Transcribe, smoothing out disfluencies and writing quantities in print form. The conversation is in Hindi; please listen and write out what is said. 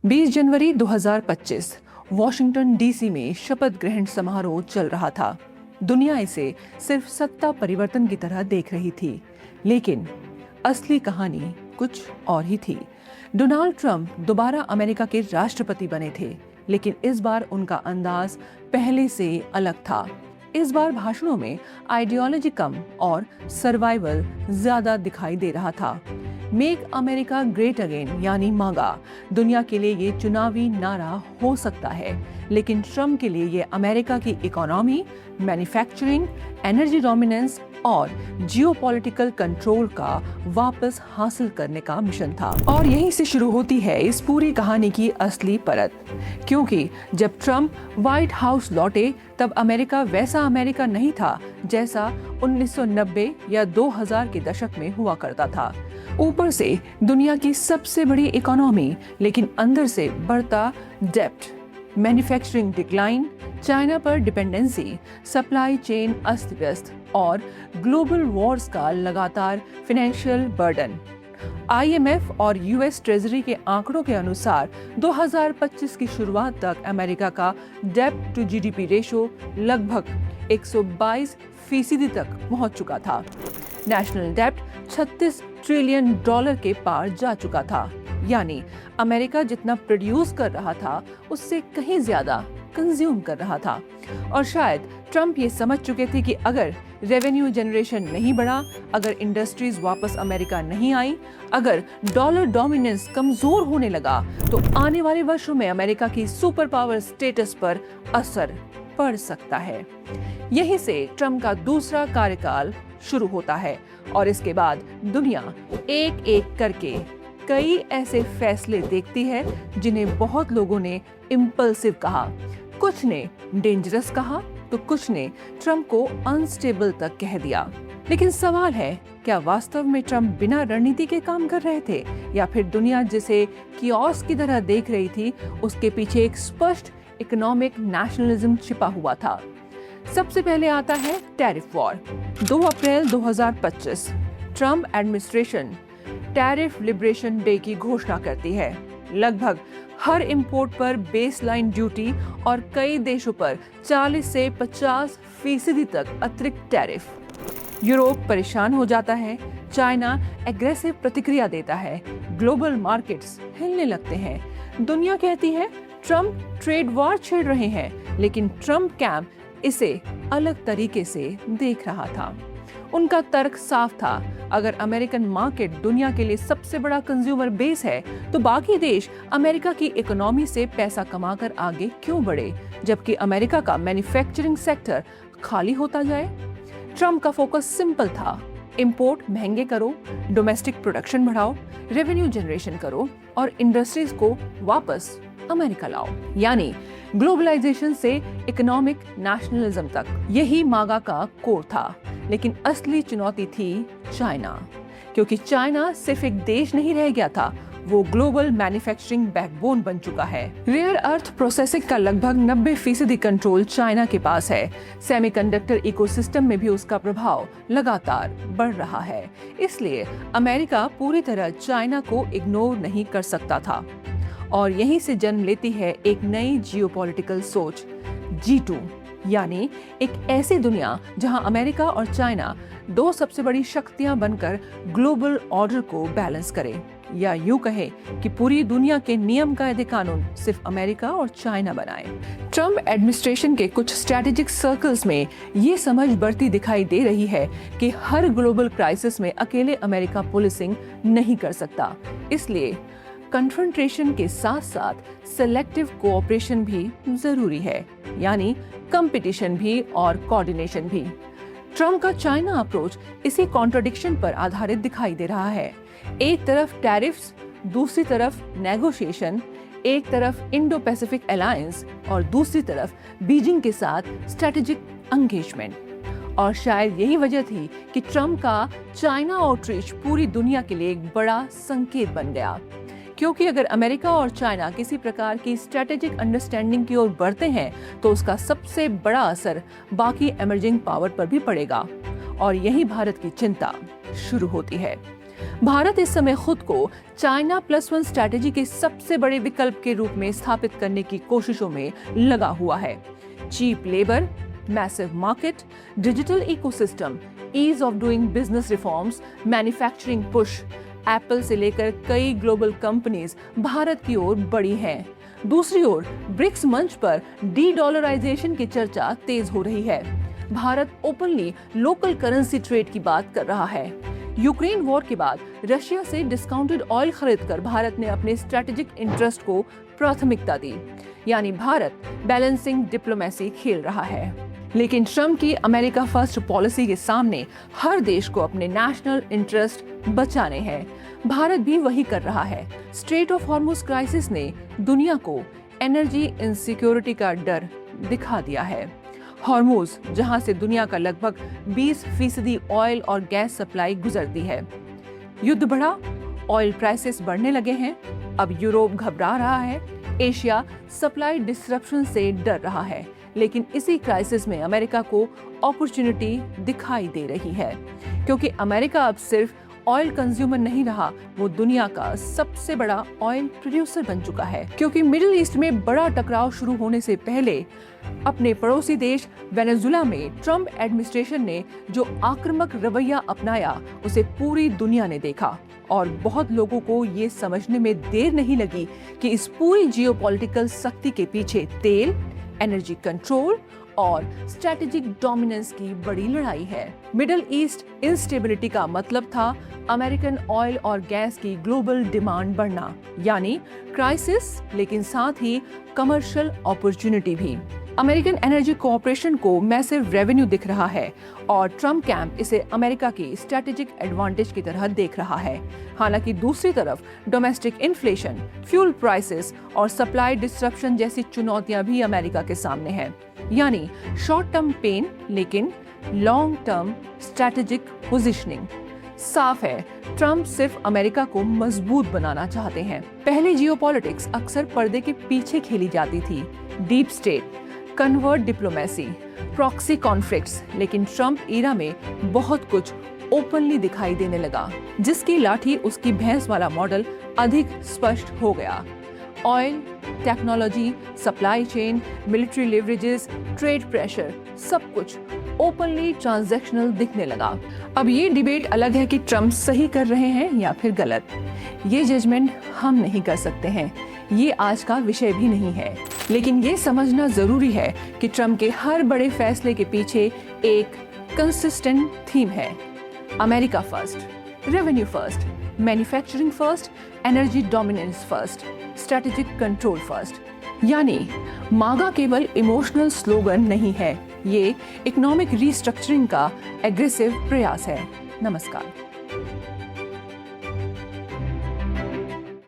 20 जनवरी 2025 वॉशिंगटन डीसी में शपथ ग्रहण समारोह चल रहा था। दुनिया इसे सिर्फ सत्ता परिवर्तन की तरह देख रही थी, लेकिन असली कहानी कुछ और ही थी। डोनाल्ड ट्रंप दोबारा अमेरिका के राष्ट्रपति बने थे, लेकिन इस बार उनका अंदाज पहले से अलग था। इस बार भाषणों में आइडियोलॉजी कम और सर्वाइवल ज्यादा दिखाई दे रहा था। मेक अमेरिका ग्रेट अगेन यानी मागा दुनिया के लिए ये चुनावी नारा हो सकता है, लेकिन ट्रंप के लिए ये अमेरिका की इकोनॉमी, मैन्युफैक्चरिंग, एनर्जी डोमिनेंस और जियोपॉलिटिकल कंट्रोल का वापस हासिल करने का मिशन था। और यहीं से शुरू होती है इस पूरी कहानी की असली परत, क्योंकि जब ट्रंप व्हाइट हाउस लौटे तब अमेरिका वैसा अमेरिका नहीं था जैसा 1990 या 2000 के दशक में हुआ करता था। ऊपर से दुनिया की सबसे बड़ी इकोनॉमी, लेकिन अंदर से बढ़ता डेब्ट, मैन्युफैक्चरिंग डिक्लाइन, चाइना पर डिपेंडेंसी, सप्लाई चेन अस्त व्यस्त और ग्लोबल वॉर्स का लगातार फाइनेंशियल बर्डन। IMF और US ट्रेजरी के आंकड़ों के अनुसार 2025 की शुरुआत तक अमेरिका का डेब्ट टू GDP रेशो लगभग 122% तक पहुंच चुका था। नेशनल डेब्ट $36 ट्रिलियन के पार जा चुका था, यानी अमेरिका जितना प्रोड्यूस कर रहा था उससे कहीं ज्यादा कंज्यूम कर रहा था। और शायद ट्रंप ये समझ चुके थे कि अगर रेवेन्यू जनरेशन नहीं बढ़ा, अगर इंडस्ट्रीज वापस अमेरिका नहीं आई, अगर डॉलर डोमिनेंस कमजोर होने लगा, तो आने वाले वर्षों में अमेरिका की सुपर पावर स्टेटस पर असर पड़ सकता है। यहीं से ट्रंप का दूसरा कार्यकाल शुरू होता है और इसके बाद दुनिया एक एक करके कई ऐसे फैसले देखती है जिन्हें बहुत लोगों ने इम्पल्सिव कहा, कुछ ने डेंजरस कहा, तो कुछ ने ट्रंप को अनस्टेबल तक कह दिया। लेकिन सवाल है, क्या वास्तव में ट्रंप बिना रणनीति के काम कर रहे थे, या फिर दुनिया जिसे कियोस्क की तरह देख रही थी उसके पीछे एक स्पष्ट इकोनॉमिक नेशनलिज्म छिपा हुआ था। सबसे पहले आता है टैरिफ वॉर। 2 अप्रैल 2025 Trump administration tariff liberation day की घोषणा करती है। लगभग हर इंपोर्ट पर बेसलाइन ड्यूटी और कई देशों पर 40 से 50% तक अतिरिक्त टैरिफ। यूरोप परेशान हो जाता है, चाइना एग्रेसिव प्रतिक्रिया देता है, ग्लोबल मार्केट्स हिलने लगते हैं। दुनिया कहती है ट्रंप ट्रेड वॉर छेड़ रहे हैं, लेकिन ट्रंप कैंप इसे अलग तरीके से देख रहा था। उनका तर्क साफ था, अगर अमेरिकन मार्केट दुनिया के लिए सबसे बड़ा कंज्यूमर बेस है, तो बाकी देश अमेरिका की इकोनॉमी से पैसा कमाकर आगे क्यों बढ़े, जबकि अमेरिका का मैन्युफैक्चरिंग सेक्टर खाली होता जाए। ट्रंप का फोकस सिंपल था, इंपोर्ट महंगे करो, डोमेस्टिक प्रोडक्शन बढ़ाओ, रेवेन्यू जनरेशन करो और इंडस्ट्रीज को वापस अमेरिका लाओ, यानी ग्लोबलाइजेशन से इकोनॉमिक नेशनलिज्म तक। यही मागा का कोर था। लेकिन असली चुनौती थी चाइना, क्योंकि चाइना सिर्फ एक देश नहीं रह गया था, वो ग्लोबल मैन्युफैक्चरिंग बैकबोन बन चुका है। रेयर अर्थ प्रोसेसिंग का लगभग 90% कंट्रोल चाइना के पास है। सेमीकंडक्टर इकोसिस्टम में भी उसका प्रभाव लगातार बढ़ रहा है। इसलिए अमेरिका पूरी तरह चाइना को इग्नोर नहीं कर सकता था। और यहीं से जन्म लेती है एक नई जियोपॉलिटिकल सोच, G2, यानी एक ऐसी दुनिया जहां अमेरिका और चाइना 2 सबसे बड़ी शक्तियां बनकर ग्लोबल ऑर्डर को बैलेंस करें, या यूं कहे कि पूरी दुनिया के नियम कायदे कानून सिर्फ अमेरिका और चाइना बनाए। ट्रंप एडमिनिस्ट्रेशन के कुछ स्ट्रैटेजिक सर्कल्स में ये समझ बढ़ती दिखाई दे रही है कि हर ग्लोबल क्राइसिस में अकेले अमेरिका पुलिसिंग नहीं कर सकता। इसलिए कन्फ्रंटेशन के साथ साथ सेलेक्टिव कोऑपरेशन भी जरूरी है, यानी कंपटीशन भी और कोऑर्डिनेशन भी। ट्रंप का चाइना अप्रोच इसी कॉन्ट्रडिक्शन पर आधारित दिखाई दे रहा है। एक तरफ टैरिफ्स, दूसरी तरफ नेगोशिएशन, एक तरफ इंडो पैसिफिक अलायंस और दूसरी तरफ बीजिंग के साथ स्ट्रेटेजिक एंगेजमेंट। और शायद यही वजह थी कि ट्रंप का चाइना आउटरीच पूरी दुनिया के लिए एक बड़ा संकेत बन गया, क्योंकि अगर अमेरिका और चाइना किसी प्रकार की स्ट्रेटेजिक अंडरस्टैंडिंग की ओर बढ़ते हैं तो उसका सबसे बड़ा असर बाकी इमर्जिंग पावर पर भी पड़ेगा। और यही भारत की चिंता शुरू होती है। भारत इस समय खुद को चाइना प्लस वन स्ट्रैटेजी के सबसे बड़े विकल्प के रूप में स्थापित करने की कोशिशों में लगा हुआ है। Cheap labour, massive market, digital ecosystem, ease of doing business reforms, manufacturing push, Apple से लेकर कई ग्लोबल कंपनीज भारत की ओर बढ़ी हैं। दूसरी ओर ब्रिक्स मंच पर डी-डॉलराइजेशन की चर्चा तेज हो रही है। Bharat openly local currency trade की बात कर रहा है। यूक्रेन वॉर के बाद रशिया से डिस्काउंटेड ऑयल खरीदकर भारत ने अपने स्ट्रैटेजिक इंटरेस्ट को प्राथमिकता दी, यानी भारत बैलेंसिंग डिप्लोमेसी खेल रहा है। लेकिन ट्रम्प की अमेरिका फर्स्ट पॉलिसी के सामने हर देश को अपने नेशनल इंटरेस्ट बचाने हैं। भारत भी वही कर रहा है। स्ट्रेट ऑफ हॉर्मुज क्राइसिस ने दुनिया को एनर्जी इनसिक्योरिटी का डर दिखा दिया है। हॉर्मुज, जहां से दुनिया का लगभग 20% ऑयल और गैस सप्लाई गुजरती है। युद्ध बढ़ा, ऑयल प्राइसेस बढ़ने लगे हैं। अब यूरोप घबरा रहा है, एशिया सप्लाई डिसरप्शन से डर रहा है। लेकिन इसी क्राइसिस में अमेरिका को अपॉर्चुनिटी दिखाई दे रही है, क्योंकि अमेरिका अब सिर्फ ऑयल कंज्यूमर नहीं रहा, वो दुनिया का सबसे बड़ा ऑयल प्रोड्यूसर बन चुका है। क्योंकि मिडिल ईस्ट में बड़ा टकराव शुरू होने से पहले अपने पड़ोसी देश वेनेजुएला में ट्रम्प एडमिनिस्ट्रेशन ने जो आक्रामक रवैया अपनाया, उसे पूरी दुनिया ने देखा और बहुत लोगों को ये समझने में देर नहीं लगी कि इस पूरी जियोपॉलिटिकल शक्ति के पीछे तेल, एनर्जी कंट्रोल और स्ट्रैटेजिक डोमिनेंस की बड़ी लड़ाई है। मिडिल ईस्ट इंस्टेबिलिटी का मतलब था अमेरिकन ऑयल और गैस की ग्लोबल डिमांड बढ़ना, यानी क्राइसिस, लेकिन साथ ही कमर्शियल अपॉर्चुनिटी भी। अमेरिकन एनर्जी कॉर्पोरेशन को मैसिव रेवेन्यू दिख रहा है और ट्रम्प कैंप इसे अमेरिका की स्ट्रैटेजिक एडवांटेज की तरह देख रहा है। हालांकि दूसरी तरफ डोमेस्टिक इन्फ्लेशन, फ्यूल प्राइसेस और सप्लाई डिसरप्शन जैसी चुनौतियां भी अमेरिका के सामने हैं। यानी शॉर्ट टर्म पेन, लेकिन लॉन्ग टर्म स्ट्रैटेजिक पोजीशनिंग। साफ है, ट्रम्प सिर्फ अमेरिका को मजबूत बनाना चाहते हैं। पहले जियोपॉलिटिक्स अक्सर पर्दे के पीछे खेली जाती थी, deep state, convert diplomacy, proxy conflicts, लेकिन ट्रम्प ईरा में बहुत कुछ ओपनली दिखाई देने लगा, जिसकी लाठी उसकी भैंस वाला मॉडल अधिक स्पष्ट हो गया। Oil, technology, supply chain, military leverages, trade pressure, सब कुछ ओपनली ट्रांजैक्शनल दिखने लगा। अब ये डिबेट अलग है कि ट्रम्प सही कर रहे हैं या फिर गलत। ये जजमेंट हम नहीं कर सकते हैं, ये आज का विषय भी नहीं है। लेकिन ये समझना जरूरी है कि ट्रम्प के हर बड़े फैसले के पीछे एक कंसिस्टेंट थीम है। America first, revenue first, manufacturing first, energy dominance first, strategic control first. यानी मागा केवल इमोशनल स्लोगन नहीं है, ये इकोनॉमिक रीस्ट्रक्चरिंग का एग्रेसिव प्रयास है। नमस्कार।